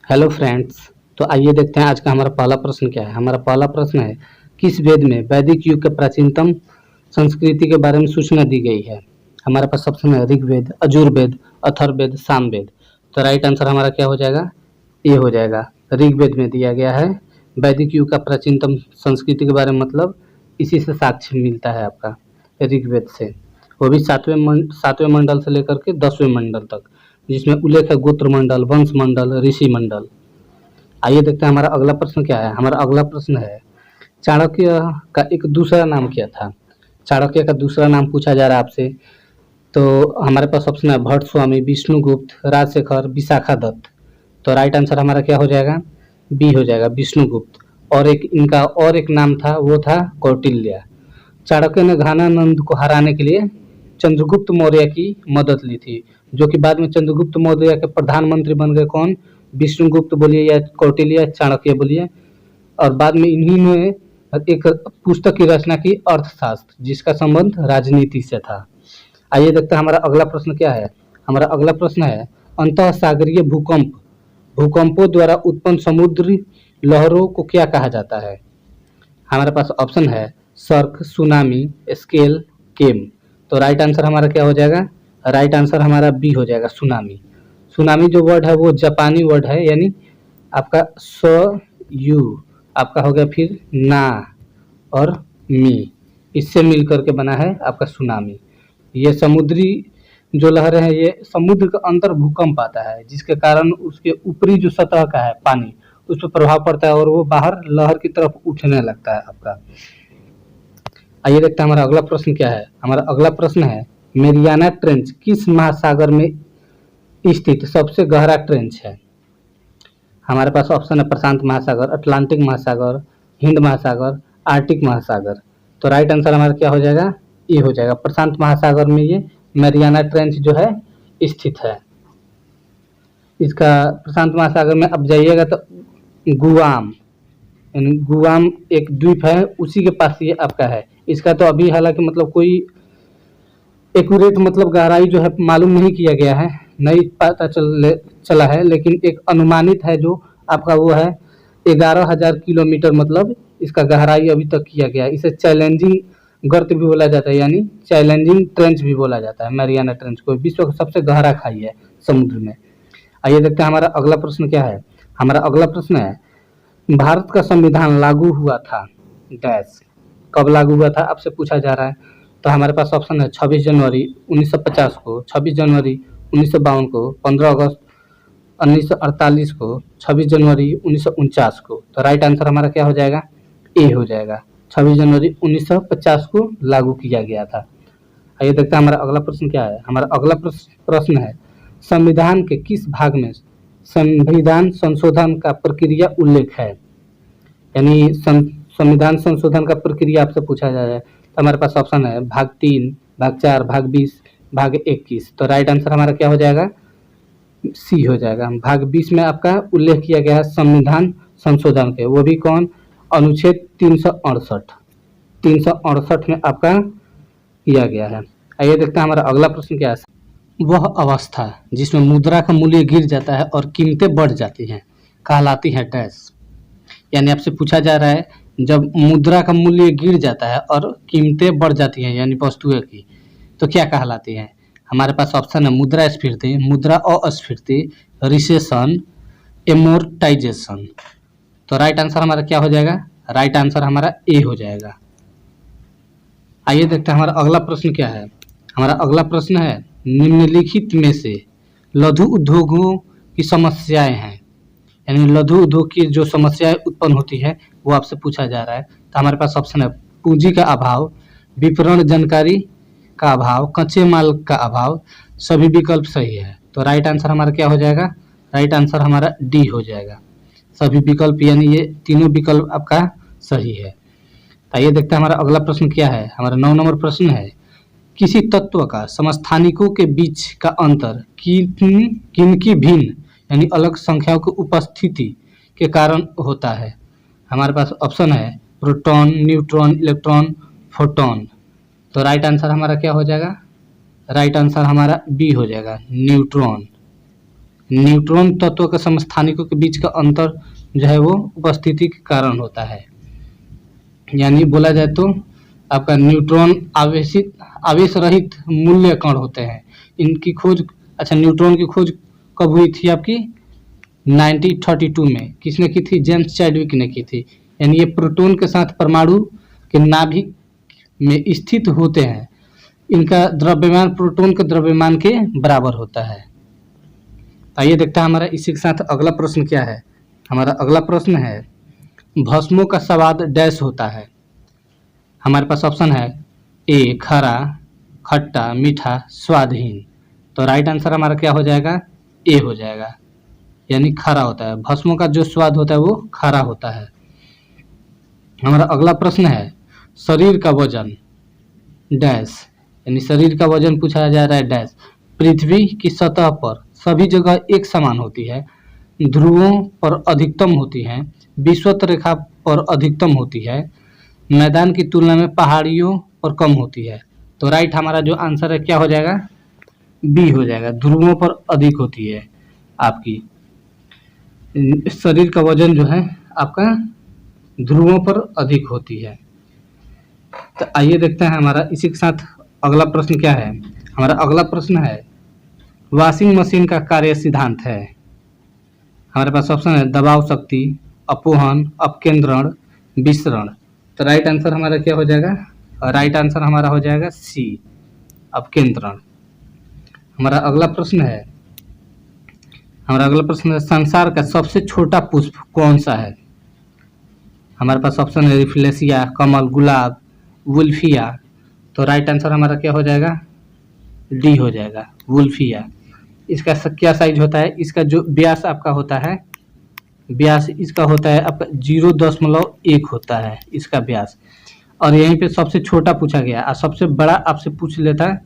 Hello friends. तो आइए देखते हैं आज का हमारा पहला प्रश्न क्या है। हमारा पहला प्रश्न है, किस वेद में वैदिक युग के प्राचीनतम संस्कृति के बारे में सूचना दी गई है। हमारे पास ऑप्शन है ऋग्वेद, यजुर्वेद, अथर्ववेद, सामवेद। तो राइट आंसर हमारा क्या हो जाएगा, ये हो जाएगा। ऋग्वेद में दिया गया है वैदिक युग का प्राचीनतम संस्कृति के बारे में, मतलब इसी से साक्ष्य मिलता है आपका ऋग्वेद से। वो भी सातवें मंडल से लेकर के 10वें मंडल तक, जिसमें उल्लेख है गोत्र मंडल, वंश मंडल, ऋषि मंडल। आइए देखते हैं हमारा अगला प्रश्न क्या है। हमारा अगला प्रश्न है, चाणक्य का एक दूसरा नाम क्या था। चाणक्य का दूसरा नाम पूछा जा रहा है आपसे। तो हमारे पास ऑप्शन है भट्ट स्वामी, विष्णुगुप्त, राजशेखर, विशाखादत्त। तो राइट आंसर हमारा क्या हो जाएगा, बी हो जाएगा, विष्णुगुप्त। और एक इनका और एक नाम था, वो था कौटिल्य। चाणक्य ने घानानंद को हराने के लिए चंद्रगुप्त मौर्य की मदद ली थी, जो कि बाद में चंद्रगुप्त मौर्य के प्रधानमंत्री बन गए। कौन, विष्णुगुप्त बोलिए या कौटिल्य, चाणक्य बोलिए। और बाद में इन्हीं ने एक पुस्तक की रचना की, अर्थशास्त्र, जिसका संबंध राजनीति से था। आइए देखते हैं हमारा अगला प्रश्न क्या है। हमारा अगला प्रश्न है, अंतः सागरीय भूकंपों द्वारा उत्पन्न समुद्री लहरों को क्या कहा जाता है। हमारे पास ऑप्शन है सर्क, सुनामी, स्केल, केम। तो राइट आंसर हमारा क्या हो जाएगा, राइट आंसर हमारा बी हो जाएगा, सुनामी। सुनामी जो वर्ड है वो जापानी वर्ड है, यानी आपका यू आपका हो गया, फिर ना और मी, इससे मिल करके बना है आपका सुनामी। ये समुद्री जो लहरें हैं, ये समुद्र के अंदर भूकंप आता है, जिसके कारण उसके ऊपरी जो सतह का है पानी, उस पर प्रभाव पड़ता है और वो बाहर लहर की तरफ उठने लगता है आपका। आइए देखते हैं हमारा अगला प्रश्न क्या है। हमारा अगला प्रश्न है, मेरियाना ट्रेंच किस महासागर में स्थित सबसे गहरा ट्रेंच है। हमारे पास ऑप्शन है प्रशांत महासागर, अटलांटिक महासागर, हिंद महासागर, आर्टिक महासागर। तो राइट आंसर हमारा क्या हो जाएगा, ये हो जाएगा, प्रशांत महासागर में ये मेरियाना ट्रेंच जो है स्थित है। इसका प्रशांत महासागर में अब जाइएगा तो गुआम, गुआम एक द्वीप है, उसी के पास ये आपका है। इसका तो अभी हालांकि मतलब कोई एक्यूरेट मतलब गहराई जो है मालूम नहीं किया गया है, नहीं पता चला है, लेकिन एक अनुमानित है जो आपका वो है 11,000 किलोमीटर, मतलब इसका गहराई अभी तक किया गया है। इसे चैलेंजिंग गर्त भी बोला जाता है, यानी चैलेंजिंग ट्रेंच भी बोला जाता है। मैरियाना ट्रेंच को विश्व का सबसे गहरा खाई है समुद्र में। आइए देखते हैं हमारा अगला प्रश्न क्या है। हमारा अगला प्रश्न है, भारत का संविधान लागू हुआ था डैश, कब लागू हुआ था आपसे पूछा जा रहा है। तो हमारे पास ऑप्शन है 26 जनवरी 1950 को, 26 जनवरी 1952 को, 15 अगस्त 1948 को, 26 जनवरी 1949 को। तो राइट आंसर हमारा क्या हो जाएगा, ए हो जाएगा, 26 जनवरी 1950 को लागू किया गया था। आइए देखते हैं हमारा अगला प्रश्न क्या है। हमारा अगला प्रश्न है, संविधान के किस भाग में संविधान संशोधन का प्रक्रिया उल्लेख है, यानी संविधान संशोधन का प्रक्रिया आपसे पूछा जा रहा है। तो हमारे पास ऑप्शन है भाग 3, भाग 4, भाग 20, भाग 21। तो राइट आंसर हमारा क्या हो जाएगा, सी हो जाएगा। भाग 20 में आपका उल्लेख किया गया है संविधान संशोधन के, वो भी कौन, अनुच्छेद 368 में आपका किया गया है। आइए देखते हैं हमारा अगला प्रश्न क्या है। वह अवस्था जिसमें मुद्रा का मूल्य गिर जाता है और कीमतें बढ़ जाती हैं कहलाती है डैश, यानी आपसे पूछा जा रहा है जब मुद्रा का मूल्य गिर जाता है और कीमतें बढ़ जाती हैं यानी वस्तुएं की, तो क्या कहलाती हैं। हमारे पास ऑप्शन है मुद्रास्फीति, मुद्रा अस्फीति, रिसेशन, एमोर्टाइजेशन। तो राइट आंसर हमारा क्या हो जाएगा, राइट आंसर हमारा ए हो जाएगा। आइए देखते हैं हमारा अगला प्रश्न क्या है। हमारा अगला प्रश्न है, निम्नलिखित में से लघु उद्योगों की समस्याएं हैं, यानी लघु उद्योग की जो समस्याएं उत्पन्न होती है वो आपसे पूछा जा रहा है। तो हमारे पास ऑप्शन है पूंजी का अभाव, विपणन जानकारी का अभाव, कच्चे माल का अभाव। सभी विकल्प सही है। तो राइट आंसर हमारा क्या हो जाएगा, राइट आंसर हमारा डी हो जाएगा, सभी विकल्प, यानी ये तीनों विकल्प आपका सही है। आइए देखते हैं हमारा अगला प्रश्न क्या है। हमारा 9 नंबर प्रश्न है, किसी तत्व का समस्थानिकों के बीच का अंतर किनकी भिन्न यानी अलग संख्याओं की उपस्थिति के कारण होता है। हमारे पास ऑप्शन है प्रोटॉन, न्यूट्रॉन, इलेक्ट्रॉन, फोटॉन। तो राइट आंसर हमारा क्या हो जाएगा, राइट आंसर हमारा बी हो जाएगा, न्यूट्रॉन। न्यूट्रॉन तत्व के समस्थानिकों के बीच का अंतर जो है वो उपस्थिति के कारण होता है। यानी बोला जाए तो आपका न्यूट्रॉन आवेश रहित मूल्य कण होते हैं। इनकी खोज न्यूट्रॉन की खोज कब हुई थी आपकी 1932 में। किसने की थी? जेम्स चैडविक ने की थी। यानी ये प्रोटॉन के साथ परमाणु के नाभिक में स्थित होते हैं। इनका द्रव्यमान प्रोटॉन के द्रव्यमान के बराबर होता है। आइए देखते हैं हमारा इसी के साथ अगला प्रश्न क्या है। हमारा अगला प्रश्न है भस्मों का स्वाद डैश होता है। हमारे पास ऑप्शन है ए खरा, खट्टा, मीठा, स्वादहीन। तो राइट आंसर हमारा क्या हो जाएगा? ए हो जाएगा, यानी खरा होता है। भस्मों का जो स्वाद होता है वो खरा होता है। हमारा अगला प्रश्न है शरीर का वजन डैश, यानी शरीर का वजन पूछा जा रहा है डैश। पृथ्वी की सतह पर सभी जगह एक समान होती है, ध्रुवों पर अधिकतम होती है, विषुवत रेखा पर अधिकतम होती है, मैदान की तुलना में पहाड़ियों पर कम होती है। तो राइट हमारा जो आंसर है क्या हो जाएगा? बी हो जाएगा, ध्रुवों पर अधिक होती है आपकी। शरीर का वजन जो है आपका ध्रुवों पर अधिक होती है। तो आइए देखते हैं हमारा इसी के साथ अगला प्रश्न क्या है। हमारा अगला प्रश्न है वॉशिंग मशीन का कार्य सिद्धांत है। हमारे पास ऑप्शन है दबाव शक्ति, अपोहन, अपकेंद्रण, विसरण। तो राइट आंसर हमारा क्या हो जाएगा? राइट आंसर हमारा हो जाएगा सी, अपकेंद्रण। हमारा अगला प्रश्न है संसार का सबसे छोटा पुष्प कौन सा है। हमारे पास ऑप्शन है रिफ्लेसिया, कमल, गुलाब, वुल्फिया। तो राइट आंसर हमारा क्या हो जाएगा? डी हो जाएगा, वुल्फिया। इसका क्या साइज होता है? इसका जो व्यास आपका होता है, व्यास इसका होता है आपका 0.1 होता है इसका व्यास। और यहीं पे सबसे छोटा पूछा गया और सबसे बड़ा आपसे पूछ लेता है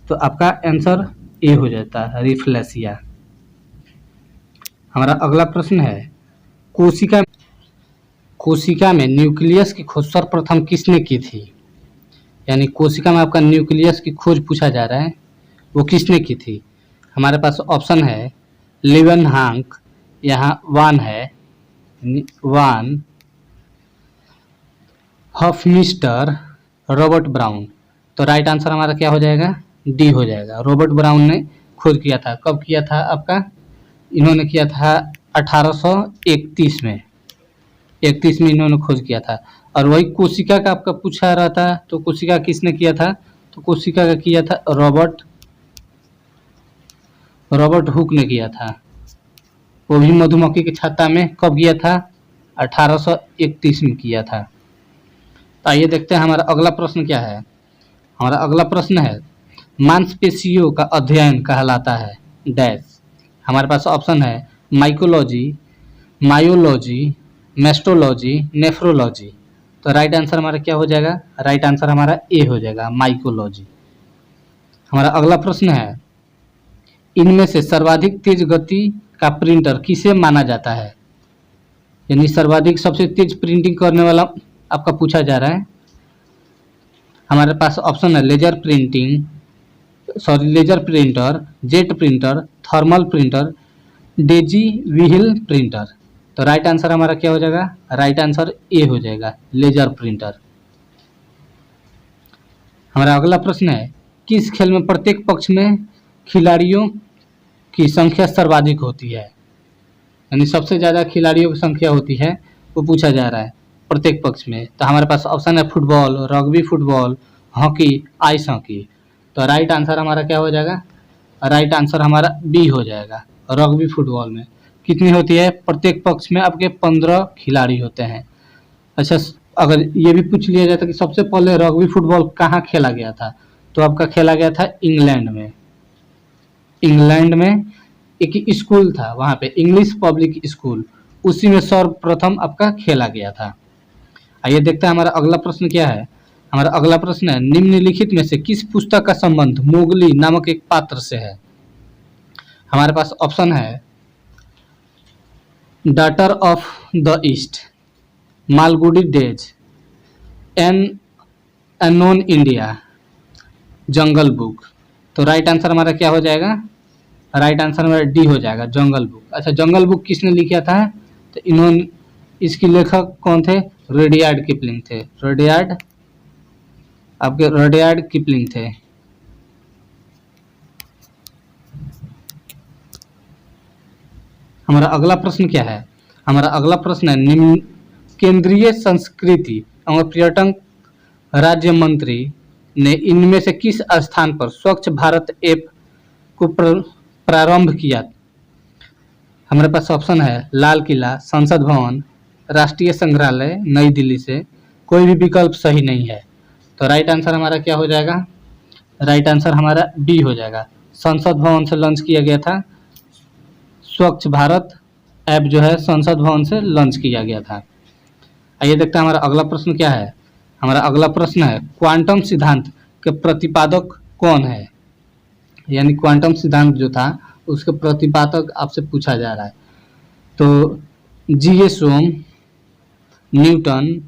तो आपका आंसर ए हो जाता है, रिफ्लेसिया। हमारा अगला प्रश्न है कोशिका में न्यूक्लियस की खोज सर्वप्रथम किसने की थी। यानी कोशिका में आपका न्यूक्लियस की खोज पूछा जा रहा है, वो किसने की थी। हमारे पास ऑप्शन है लेवेनहांक, यहाँ वान है, वान, हफमिस्टर, रॉबर्ट ब्राउन। तो राइट आंसर हमारा क्या हो जाएगा? डी हो जाएगा, रॉबर्ट ब्राउन ने खोज किया था। कब किया था आपका? इन्होंने किया था 1831 में, 31 में इन्होंने खोज किया था। और वही कोशिका का आपका पूछा रहा था, तो कोशिका किसने किया था? तो कोशिका का किया था रॉबर्ट हुक ने किया था। वो भी मधुमक्खी के छत्ता में कब किया था? 1831 में किया था। तो आइए देखते हैं हमारा अगला प्रश्न क्या है। हमारा अगला प्रश्न है मांसपेशियों का अध्ययन कहलाता है डैश। हमारे पास ऑप्शन है माइकोलॉजी, मायोलॉजी, मेस्टोलॉजी, नेफ्रोलॉजी। तो राइट आंसर हमारा क्या हो जाएगा? राइट आंसर हमारा ए हो जाएगा, माइकोलॉजी। हमारा अगला प्रश्न है इनमें से सर्वाधिक तेज गति का प्रिंटर किसे माना जाता है। यानी सर्वाधिक सबसे तेज प्रिंटिंग करने वाला आपका पूछा जा रहा है। हमारे पास ऑप्शन है laser printer, jet printer, thermal printer, daisy wheel printer. तो राइट आंसर हमारा क्या हो जाएगा? राइट आंसर ए हो जाएगा, लेजर प्रिंटर। हमारा अगला प्रश्न है किस खेल में प्रत्येक पक्ष में खिलाड़ियों की संख्या सर्वाधिक होती है। यानी सबसे ज़्यादा खिलाड़ियों की संख्या होती है, वो पूछा जा रहा है प्रत्येक पक्ष में। तो हमारे पास ऑप्शन है football, rugby football, hockey, ice hockey. तो राइट आंसर हमारा क्या हो जाएगा? राइट आंसर हमारा बी हो जाएगा, रग्बी फुटबॉल में कितनी होती है? प्रत्येक पक्ष में आपके 15 खिलाड़ी होते हैं। अच्छा, अगर ये भी पूछ लिया जाता कि सबसे पहले रग्बी फुटबॉल कहाँ खेला गया था, तो आपका खेला गया था इंग्लैंड में। इंग्लैंड में एक स्कूल था, वहाँ पे इंग्लिश पब्लिक स्कूल, उसी में सर्वप्रथम आपका खेला गया था। आइए देखते हैं हमारा अगला प्रश्न क्या है। हमारा अगला प्रश्न है निम्नलिखित में से किस पुस्तक का संबंध मोगली नामक एक पात्र से है। हमारे पास ऑप्शन है daughter of the east, Malgudi days, an unknown India, jungle book. तो राइट आंसर हमारा क्या हो जाएगा? राइट आंसर हमारा डी हो जाएगा, जंगल बुक। अच्छा, जंगल बुक किसने लिखा था? तो इन्होंने, इसके लेखक कौन थे? रुडयार्ड किपलिंग थे। रुडयार्ड किपलिंग थे। हमारा अगला प्रश्न क्या है? हमारा अगला प्रश्न है, निम्न केंद्रीय संस्कृति एवं पर्यटन राज्य मंत्री ने इनमें से किस स्थान पर स्वच्छ भारत ऐप को प्रारंभ किया? हमारे पास ऑप्शन है लाल किला, संसद भवन, राष्ट्रीय संग्रहालय नई दिल्ली से। कोई भी विकल्प सही नहीं है, तो राइट आंसर हमारा क्या हो जाएगा? राइट आंसर हमारा बी हो जाएगा, संसद भवन से लॉन्च किया गया था। स्वच्छ भारत ऐप जो है संसद भवन से लॉन्च किया गया था। आइए देखते हैं हमारा अगला प्रश्न क्या है। हमारा अगला प्रश्न है, क्वांटम सिद्धांत के प्रतिपादक कौन है? यानी क्वांटम सिद्धांत जो था उसके प्रतिपादक आपसे पूछा जा रहा है। तो G S. Ohm, Newton,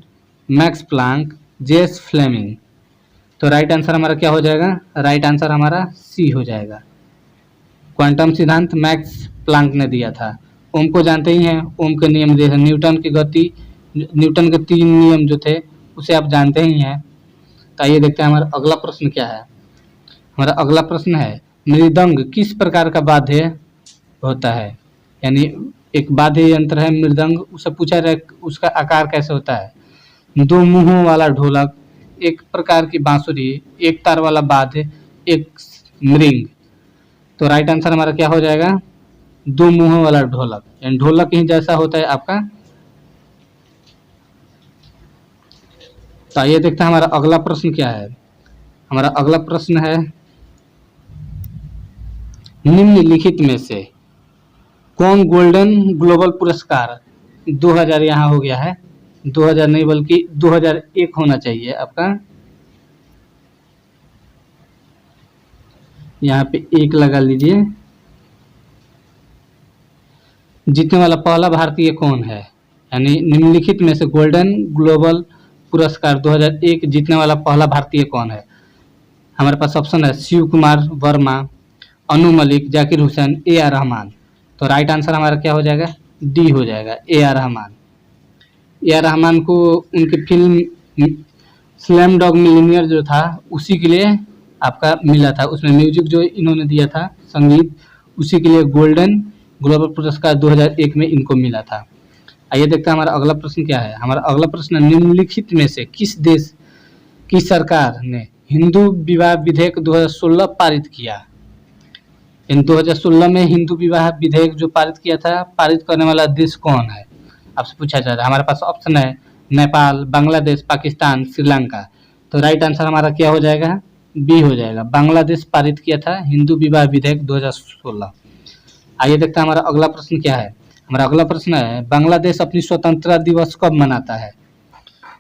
Max Planck, J S. Fleming. तो राइट आंसर हमारा क्या हो जाएगा? राइट आंसर हमारा सी हो जाएगा। क्वांटम सिद्धांत मैक्स प्लांक ने दिया था। ओम को जानते ही हैं, ओम के नियम दिए थे। न्यूटन के 3 नियम जो थे उसे आप जानते ही हैं। तो आइए देखते हैं हमारा अगला प्रश्न क्या है। हमारा अगला प्रश्न है, मृदंग किस प्रकार का वाद्य होता है? यानी एक वाद्य यंत्र है मृदंग, उसे पूछा जाए उसका आकार कैसे होता है? 2 मुंहों वाला ढोलक, एक प्रकार की बांसुरी, एक तार वाला वाद्य, एक मृंग। तो राइट आंसर हमारा क्या हो जाएगा? 2 मुंहों वाला ढोलक, यानी ढोलक ही जैसा होता है आपका। तो आइए देखते हैं हमारा अगला प्रश्न क्या है। हमारा अगला प्रश्न है, निम्नलिखित में से कौन गोल्डन ग्लोबल पुरस्कार 2000, यहाँ हो गया है 2000 नहीं बल्कि 2001 होना चाहिए आपका, यहाँ पे 1 लगा लीजिए, जीतने वाला पहला भारतीय कौन है? यानी निम्नलिखित में से गोल्डन ग्लोबल पुरस्कार 2001 जीतने वाला पहला भारतीय कौन है? हमारे पास ऑप्शन है शिव कुमार वर्मा, अनु मलिक, जाकिर हुसैन, ए.आर. रहमान। तो राइट आंसर हमारा क्या हो जाएगा? डी हो जाएगा, ए.आर. रहमान। ए.आर. रहमान को उनकी फिल्म स्लैम डॉग मिलियनेयर जो था उसी के लिए आपका मिला था, उसमें म्यूजिक जो इन्होंने दिया था, संगीत, उसी के लिए गोल्डन ग्लोबल पुरस्कार 2001 में इनको मिला था। आइए देखते हैं हमारा अगला प्रश्न क्या है। हमारा अगला प्रश्न, निम्नलिखित में से किस देश की सरकार ने हिंदू विवाह विधेयक 2016 पारित किया? इन 2016 में हिंदू विवाह विधेयक जो पारित किया था, पारित करने वाला देश कौन है आपसे पूछा जा रहा है। हमारे पास ऑप्शन है नेपाल, बांग्लादेश, पाकिस्तान, श्रीलंका। तो राइट आंसर हमारा क्या हो जाएगा? बी हो जाएगा, बांग्लादेश पारित किया था हिंदू विवाह विधेयक 2016। आइए देखते हैं हमारा अगला प्रश्न क्या है। हमारा अगला प्रश्न है, बांग्लादेश अपनी स्वतंत्रता दिवस कब मनाता है?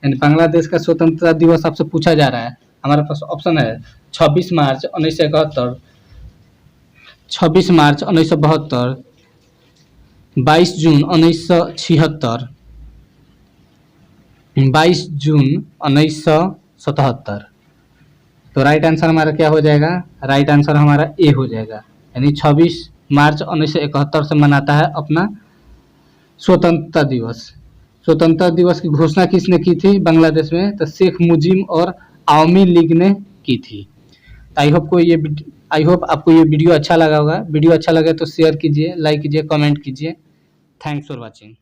यानी बांग्लादेश का स्वतंत्रता दिवस आपसे पूछा जा रहा है। हमारे पास ऑप्शन है 26 मार्च 1971, 26 मार्च 1972, 22 जून 1976, 22 जून 1977। तो राइट आंसर हमारा क्या हो जाएगा? राइट आंसर हमारा ए हो जाएगा, यानी 26 मार्च 1971 से मनाता है अपना स्वतंत्रता दिवस। स्वतंत्रता दिवस की घोषणा किसने की थी बांग्लादेश में? तो शेख मुजीब और आवामी लीग ने की थी। आई होप आपको ये वीडियो अच्छा लगा होगा। वीडियो अच्छा लगे तो शेयर कीजिए, लाइक कीजिए, कमेंट कीजिए। Thanks for watching.